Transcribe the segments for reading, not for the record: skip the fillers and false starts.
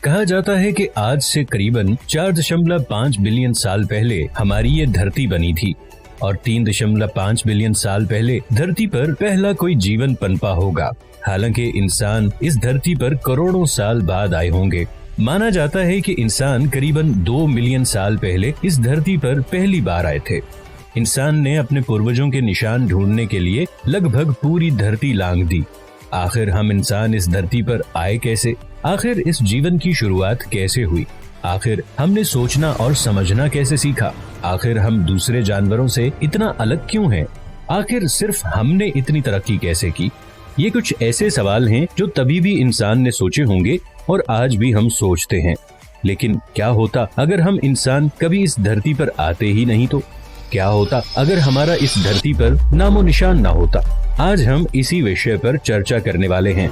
कहा जाता है कि आज से करीबन 4.5 बिलियन साल पहले हमारी ये धरती बनी थी और 3.5 बिलियन साल पहले धरती पर पहला कोई जीवन पनपा होगा। हालांकि इंसान इस धरती पर करोड़ों साल बाद आए होंगे। माना जाता है कि इंसान करीबन 2 मिलियन साल पहले इस धरती पर पहली बार आए थे। इंसान ने अपने पूर्वजों के निशान ढूंढने के लिए लगभग पूरी धरती लांघ दी। आखिर हम इंसान इस धरती पर आए कैसे? आखिर इस जीवन की शुरुआत कैसे हुई? आखिर हमने सोचना और समझना कैसे सीखा? आखिर हम दूसरे जानवरों से इतना अलग क्यों हैं? आखिर सिर्फ हमने इतनी तरक्की कैसे की? ये कुछ ऐसे सवाल हैं जो तभी भी इंसान ने सोचे होंगे और आज भी हम सोचते हैं। लेकिन क्या होता अगर हम इंसान कभी इस धरती पर आते ही नहीं तो? क्या होता अगर हमारा इस धरती पर नामो निशान ना होता? आज हम इसी विषय पर चर्चा करने वाले हैं।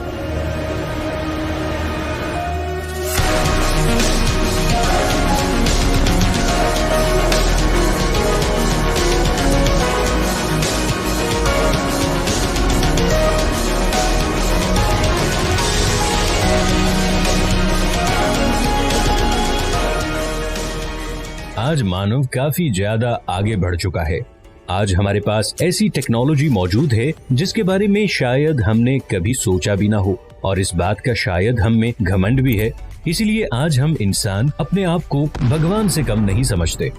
आज मानव काफी ज्यादा आगे बढ़ चुका है। आज हमारे पास ऐसी टेक्नोलॉजी मौजूद है जिसके बारे में शायद हमने कभी सोचा भी ना हो, और इस बात का शायद हम में घमंड भी है। इसीलिए आज हम इंसान अपने आप को भगवान से कम नहीं समझते।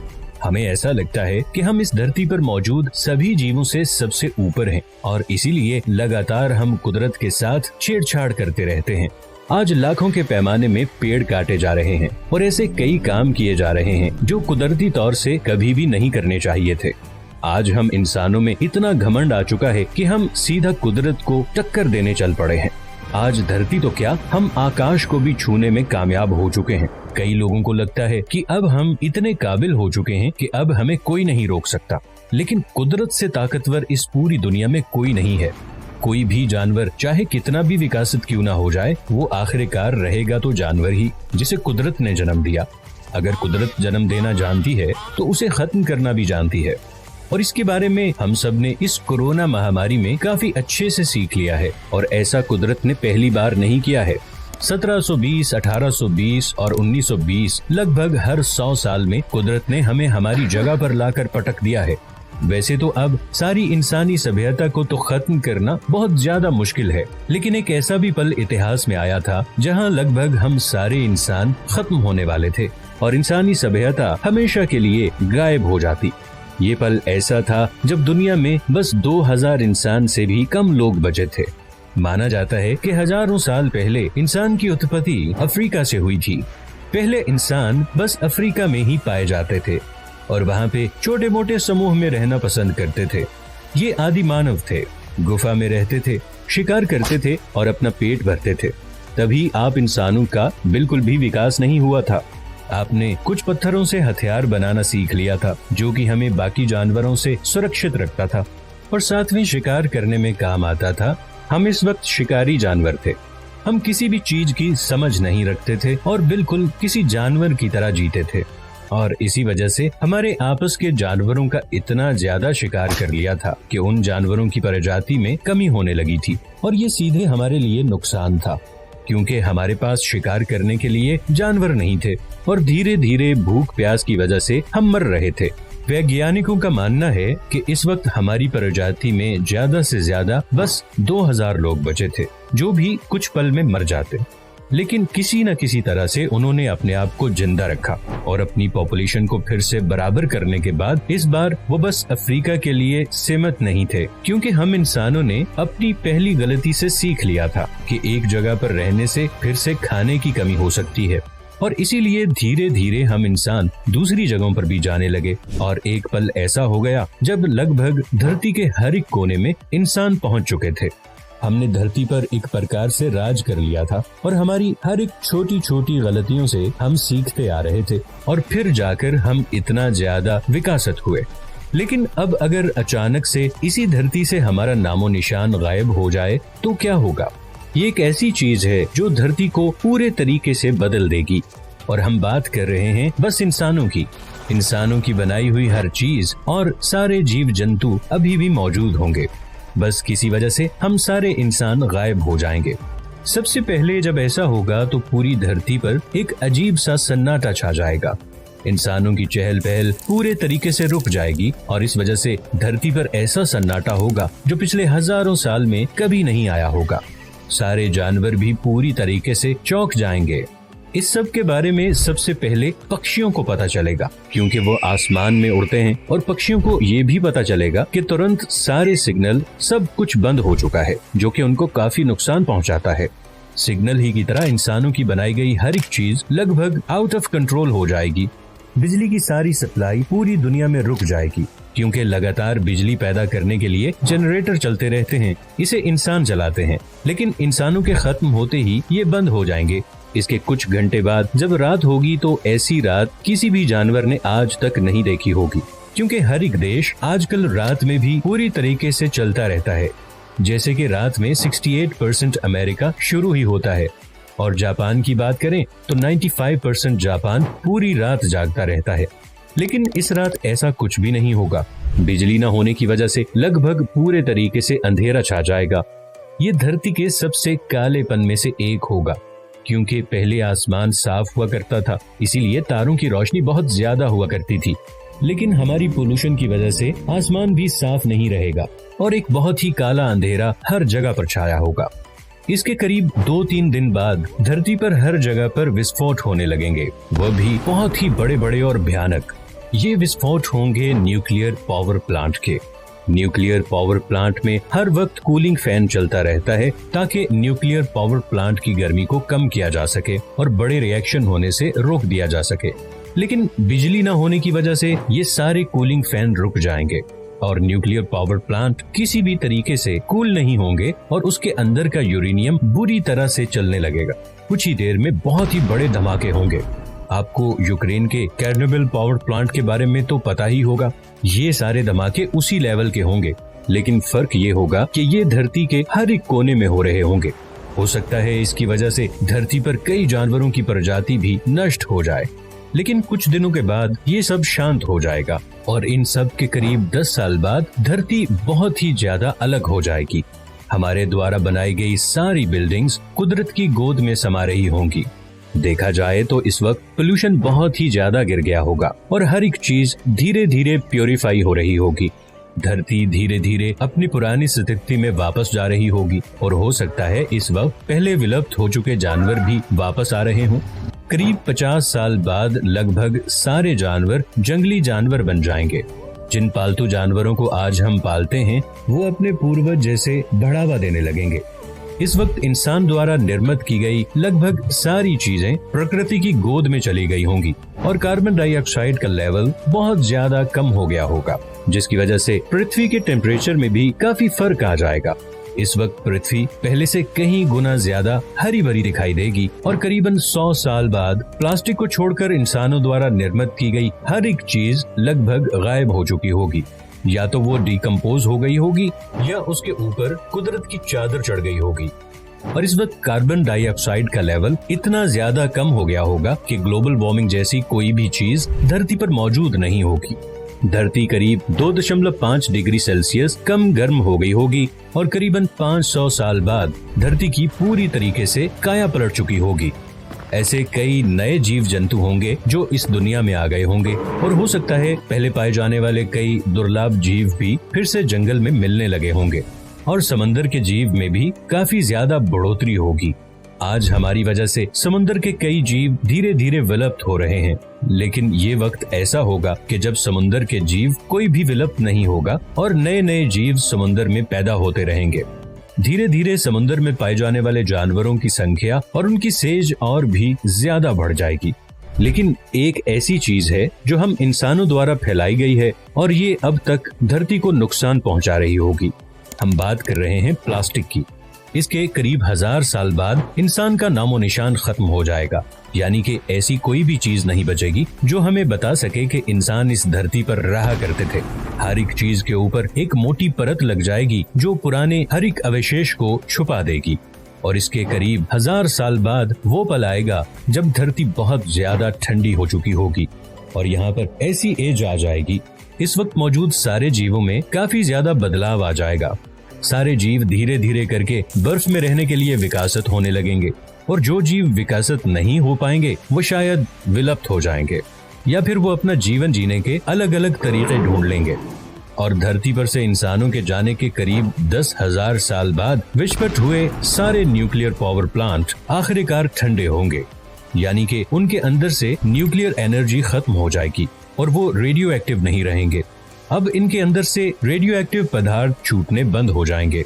हमें ऐसा लगता है कि हम इस धरती पर मौजूद सभी जीवों से सबसे ऊपर हैं, और इसीलिए लगातार हम कुदरत के साथ छेड़छाड़ करते रहते हैं। आज लाखों के पैमाने में पेड़ काटे जा रहे हैं और ऐसे कई काम किए जा रहे हैं जो कुदरती तौर से कभी भी नहीं करने चाहिए थे। आज हम इंसानों में इतना घमंड आ चुका है कि हम सीधा कुदरत को टक्कर देने चल पड़े हैं। आज धरती तो क्या, हम आकाश को भी छूने में कामयाब हो चुके हैं। कई लोगों को लगता है कि अब हम इतने काबिल हो चुके हैं कि अब हमें कोई नहीं रोक सकता, लेकिन कुदरत से ताकतवर इस पूरी दुनिया में कोई नहीं है। कोई भी जानवर चाहे कितना भी विकसित क्यों ना हो जाए, वो आखिरकार रहेगा तो जानवर ही, जिसे कुदरत ने जन्म दिया। अगर कुदरत जन्म देना जानती है तो उसे खत्म करना भी जानती है, और इसके बारे में हम सब ने इस कोरोना महामारी में काफी अच्छे से सीख लिया है। और ऐसा कुदरत ने पहली बार नहीं किया है। 1720, 1820 और 1920 लगभग हर 100 साल में कुदरत ने हमें हमारी जगह पर लाकर पटक दिया है। वैसे तो अब सारी इंसानी सभ्यता को तो खत्म करना बहुत ज्यादा मुश्किल है, लेकिन एक ऐसा भी पल इतिहास में आया था जहां लगभग हम सारे इंसान खत्म होने वाले थे और इंसानी सभ्यता हमेशा के लिए गायब हो जाती। ये पल ऐसा था जब दुनिया में बस 2000 इंसान से भी कम लोग बचे थे। माना जाता है कि हजारों साल पहले इंसान की उत्पत्ति अफ्रीका से हुई थी। पहले इंसान बस अफ्रीका में ही पाए जाते थे और वहाँ पे छोटे मोटे समूह में रहना पसंद करते थे। ये आदि मानव थे, गुफा में रहते थे, शिकार करते थे और अपना पेट भरते थे। तभी आप इंसानों का बिल्कुल भी विकास नहीं हुआ था। आपने कुछ पत्थरों से हथियार बनाना सीख लिया था, जो कि हमें बाकी जानवरों से सुरक्षित रखता था और साथ में शिकार करने में काम आता था। हम इस वक्त शिकारी जानवर थे। हम किसी भी चीज की समझ नहीं रखते थे और बिल्कुल किसी जानवर की तरह जीते थे, और इसी वजह से हमारे आपस के जानवरों का इतना ज्यादा शिकार कर लिया था कि उन जानवरों की प्रजाति में कमी होने लगी थी, और ये सीधे हमारे लिए नुकसान था, क्योंकि हमारे पास शिकार करने के लिए जानवर नहीं थे और धीरे धीरे भूख प्यास की वजह से हम मर रहे थे। वैज्ञानिकों का मानना है कि इस वक्त हमारी प्रजाति में ज्यादा से ज्यादा बस 2000 लोग बचे थे, जो भी कुछ पल में मर जाते। लेकिन किसी न किसी तरह से उन्होंने अपने आप को जिंदा रखा और अपनी पॉपुलेशन को फिर से बराबर करने के बाद इस बार वो बस अफ्रीका के लिए सीमित नहीं थे, क्योंकि हम इंसानों ने अपनी पहली गलती से सीख लिया था कि एक जगह पर रहने से फिर से खाने की कमी हो सकती है, और इसीलिए धीरे धीरे हम इंसान दूसरी जगहों पर भी जाने लगे। और एक पल ऐसा हो गया जब लगभग धरती के हर एक कोने में इंसान पहुंच चुके थे। हमने धरती पर एक प्रकार से राज कर लिया था और हमारी हर एक छोटी छोटी गलतियों से हम सीखते आ रहे थे और फिर जाकर हम इतना ज्यादा विकसित हुए। लेकिन अब अगर अचानक से इसी धरती से हमारा नामो निशान गायब हो जाए तो क्या होगा? ये एक ऐसी चीज है जो धरती को पूरे तरीके से बदल देगी, और हम बात कर रहे हैं बस इंसानों की बनाई हुई हर चीज और सारे जीव जंतु अभी भी मौजूद होंगे। बस किसी वजह से हम सारे इंसान गायब हो जाएंगे। सबसे पहले जब ऐसा होगा तो पूरी धरती पर एक अजीब सा सन्नाटा छा जाएगा। इंसानों की चहल पहल पूरे तरीके से रुक जाएगी और इस वजह से धरती पर ऐसा सन्नाटा होगा जो पिछले हजारों साल में कभी नहीं आया होगा। सारे जानवर भी पूरी तरीके से चौंक जाएंगे। इस सब के बारे में सबसे पहले पक्षियों को पता चलेगा, क्योंकि वो आसमान में उड़ते हैं और पक्षियों को ये भी पता चलेगा कि तुरंत सारे सिग्नल सब कुछ बंद हो चुका है, जो कि उनको काफी नुकसान पहुंचाता है। सिग्नल ही की तरह इंसानों की बनाई गई हर एक चीज लगभग आउट ऑफ कंट्रोल हो जाएगी। बिजली की सारी सप्लाई पूरी दुनिया में रुक जाएगी, क्योंकि लगातार बिजली पैदा करने के लिए जनरेटर चलते रहते हैं। इसे इंसान चलाते हैं, लेकिन इंसानों के खत्म होते ही ये बंद हो जाएंगे। इसके कुछ घंटे बाद जब रात होगी तो ऐसी रात किसी भी जानवर ने आज तक नहीं देखी होगी, क्योंकि हर एक देश आजकल रात में भी पूरी तरीके से चलता रहता है। जैसे कि रात में 68% अमेरिका शुरू ही होता है, और जापान की बात करें तो 95% जापान पूरी रात जागता रहता है। लेकिन इस रात ऐसा कुछ भी नहीं होगा। बिजली न होने की वजह से लगभग पूरे तरीके से अंधेरा छा जाएगा। ये धरती के सबसे कालेपन में से एक होगा, क्योंकि पहले आसमान साफ हुआ करता था, इसीलिए तारों की रोशनी बहुत ज्यादा हुआ करती थी। लेकिन हमारी पोल्यूशन की वजह से आसमान भी साफ नहीं रहेगा और एक बहुत ही काला अंधेरा हर जगह पर छाया होगा। इसके करीब 2-3 दिन बाद धरती पर हर जगह पर विस्फोट होने लगेंगे, वह भी बहुत ही बड़े बड़े और भयानक। ये विस्फोट होंगे न्यूक्लियर पावर प्लांट के। न्यूक्लियर पावर प्लांट में हर वक्त कूलिंग फैन चलता रहता है, ताकि न्यूक्लियर पावर प्लांट की गर्मी को कम किया जा सके और बड़े रिएक्शन होने से रोक दिया जा सके। लेकिन बिजली न होने की वजह से ये सारे कूलिंग फैन रुक जाएंगे और न्यूक्लियर पावर प्लांट किसी भी तरीके से कूल नहीं होंगे और उसके अंदर का यूरेनियम बुरी तरह से चलने लगेगा। कुछ ही देर में बहुत ही बड़े धमाके होंगे। आपको यूक्रेन के चेर्नोबिल पावर प्लांट के बारे में तो पता ही होगा। ये सारे धमाके उसी लेवल के होंगे, लेकिन फर्क ये होगा कि ये धरती के हर एक कोने में हो रहे होंगे। हो सकता है इसकी वजह से धरती पर कई जानवरों की प्रजाति भी नष्ट हो जाए, लेकिन कुछ दिनों के बाद ये सब शांत हो जाएगा और इन सब के करीब 10 साल बाद धरती बहुत ही ज्यादा अलग हो जाएगी। हमारे द्वारा बनाई गई सारी बिल्डिंग्स कुदरत की गोद में समा रही होंगी। देखा जाए तो इस वक्त पोल्यूशन बहुत ही ज्यादा गिर गया होगा और हर एक चीज धीरे धीरे प्योरीफाई हो रही होगी। धरती धीरे धीरे अपनी पुरानी स्थिति में वापस जा रही होगी और हो सकता है इस वक्त पहले विलुप्त हो चुके जानवर भी वापस आ रहे हों। करीब 50 साल बाद लगभग सारे जानवर जंगली जानवर बन जाएंगे। जिन पालतू जानवरों को आज हम पालते हैं वो अपने पूर्वज जैसे बढ़ावा देने लगेंगे। इस वक्त इंसान द्वारा निर्मित की गई लगभग सारी चीजें प्रकृति की गोद में चली गई होंगी और कार्बन डाइऑक्साइड का लेवल बहुत ज्यादा कम हो गया होगा, जिसकी वजह से पृथ्वी के टेम्परेचर में भी काफी फर्क आ जाएगा। इस वक्त पृथ्वी पहले से कहीं गुना ज्यादा हरी भरी दिखाई देगी और करीबन 100 साल बाद प्लास्टिक को छोड़कर इंसानों द्वारा निर्मित की गई हर एक चीज लगभग गायब हो चुकी होगी। या तो वो डिकम्पोज हो गई होगी या उसके ऊपर कुदरत की चादर चढ़ गई होगी। और इस वक्त कार्बन डाइऑक्साइड का लेवल इतना ज्यादा कम हो गया होगा कि ग्लोबल वार्मिंग जैसी कोई भी चीज धरती पर मौजूद नहीं होगी। धरती करीब 2.5 डिग्री सेल्सियस कम गर्म हो गई होगी और करीबन 500 साल बाद धरती की पूरी तरीके से काया पलट चुकी होगी। ऐसे कई नए जीव जंतु होंगे जो इस दुनिया में आ गए होंगे और हो सकता है पहले पाए जाने वाले कई दुर्लभ जीव भी फिर से जंगल में मिलने लगे होंगे और समंदर के जीव में भी काफी ज्यादा बढ़ोतरी होगी। आज हमारी वजह से समुद्र के कई जीव धीरे धीरे विलुप्त हो रहे हैं, लेकिन ये वक्त ऐसा होगा कि जब समुद्र के जीव कोई भी विलुप्त नहीं होगा और नए नए जीव समुद्र में पैदा होते रहेंगे। धीरे धीरे समुद्र में पाए जाने वाले जानवरों की संख्या और उनकी सेज और भी ज्यादा बढ़ जाएगी। लेकिन एक ऐसी चीज है जो हम इंसानों द्वारा फैलाई गई है और ये अब तक धरती को नुकसान पहुंचा रही होगी। हम बात कर रहे हैं प्लास्टिक की। इसके करीब 1000 साल बाद इंसान का नामो निशान खत्म हो जाएगा, यानी कि ऐसी कोई भी चीज नहीं बचेगी जो हमें बता सके कि इंसान इस धरती पर रहा करते थे। हर एक चीज के ऊपर एक मोटी परत लग जाएगी जो पुराने हर एक अवशेष को छुपा देगी और इसके करीब 1000 साल बाद वो पल आएगा जब धरती बहुत ज्यादा ठंडी हो चुकी होगी और यहाँ पर ऐसी एज आ जाएगी। इस वक्त मौजूद सारे जीवों में काफी ज्यादा बदलाव आ जाएगा। सारे जीव धीरे धीरे करके बर्फ में रहने के लिए विकसित होने लगेंगे, और जो जीव विकसित नहीं हो पाएंगे वो शायद विलुप्त हो जाएंगे, या फिर वो अपना जीवन जीने के अलग अलग तरीके ढूंढ लेंगे। और धरती पर से इंसानों के जाने के करीब 10,000 साल बाद विस्फोट हुए सारे न्यूक्लियर पावर प्लांट आखिरकार ठंडे होंगे, यानी कि उनके अंदर से न्यूक्लियर एनर्जी खत्म हो जाएगी और वो रेडियो एक्टिव नहीं रहेंगे। अब इनके अंदर से रेडियो एक्टिव पदार्थ छूटने बंद हो जाएंगे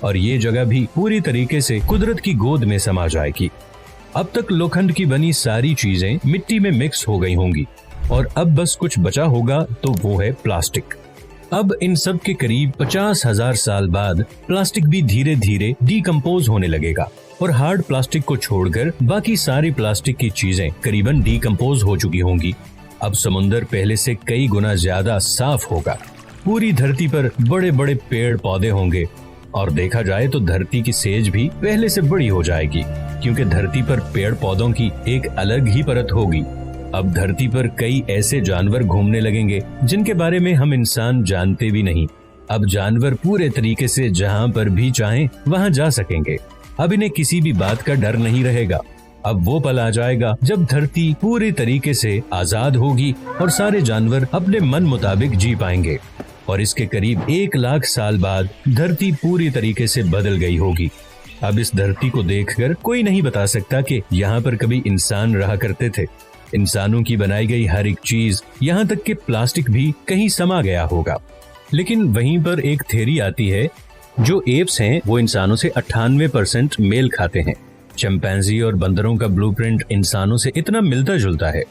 और ये जगह भी पूरी तरीके से कुदरत की गोद में समा जाएगी। अब तक लोखंड की बनी सारी चीजें मिट्टी में मिक्स हो गई होंगी और अब बस कुछ बचा होगा तो वो है प्लास्टिक। अब इन सब के करीब 50,000 साल बाद प्लास्टिक भी धीरे धीरे डीकम्पोज होने लगेगा और हार्ड प्लास्टिक को छोड़कर बाकी सारी प्लास्टिक की चीजें करीबन डीकम्पोज हो चुकी होंगी। अब समुंदर पहले से कई गुना ज्यादा साफ होगा, पूरी धरती पर बड़े बड़े पेड़ पौधे होंगे और देखा जाए तो धरती की सेज भी पहले से बड़ी हो जाएगी, क्योंकि धरती पर पेड़ पौधों की एक अलग ही परत होगी। अब धरती पर कई ऐसे जानवर घूमने लगेंगे जिनके बारे में हम इंसान जानते भी नहीं। अब जानवर पूरे तरीके से जहाँ पर भी चाहें वहाँ जा सकेंगे। अब इन्हें किसी भी बात का डर नहीं रहेगा। अब वो पल आ जाएगा जब धरती पूरी तरीके से आजाद होगी और सारे जानवर अपने मन मुताबिक जी पाएंगे। और इसके करीब 1 लाख साल बाद धरती पूरी तरीके से बदल गई होगी। अब इस धरती को देखकर कोई नहीं बता सकता कि यहाँ पर कभी इंसान रहा करते थे। इंसानों की बनाई गई हर एक चीज, यहाँ तक कि प्लास्टिक भी कहीं समा गया होगा। लेकिन वहीं पर एक थ्योरी आती है, जो एप्स हैं वो इंसानों से 98% मेल खाते हैं। चिंपैंजी और बंदरों का ब्लूप्रिंट इंसानों से इतना मिलता जुलता है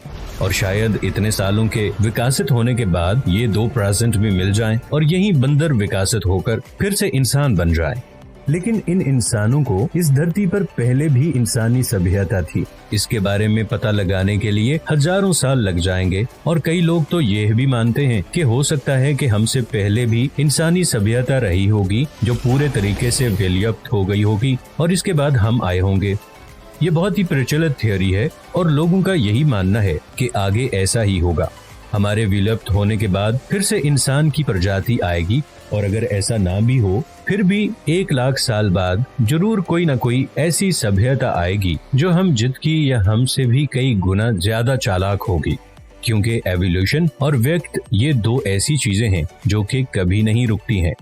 और शायद इतने सालों के विकसित होने के बाद ये 2% भी मिल जाएं और यही बंदर विकसित होकर फिर से इंसान बन जाए। लेकिन इन इंसानों को इस धरती पर पहले भी इंसानी सभ्यता थी, इसके बारे में पता लगाने के लिए हजारों साल लग जाएंगे। और कई लोग तो यह भी मानते हैं कि हो सकता है कि हमसे पहले भी इंसानी सभ्यता रही होगी जो पूरे तरीके से विलुप्त हो गई होगी और इसके बाद हम आए होंगे। ये बहुत ही प्रचलित थ्योरी है और लोगों का यही मानना है कि आगे ऐसा ही होगा। हमारे विलुप्त होने के बाद फिर से इंसान की प्रजाति आएगी और अगर ऐसा ना भी हो फिर भी 1 लाख साल बाद जरूर कोई ना कोई ऐसी सभ्यता आएगी जो हम जितकी या हमसे भी कई गुना ज्यादा चालाक होगी, क्योंकि एवोल्यूशन और व्यक्त ये 2 ऐसी चीजें हैं जो कि कभी नहीं रुकती हैं।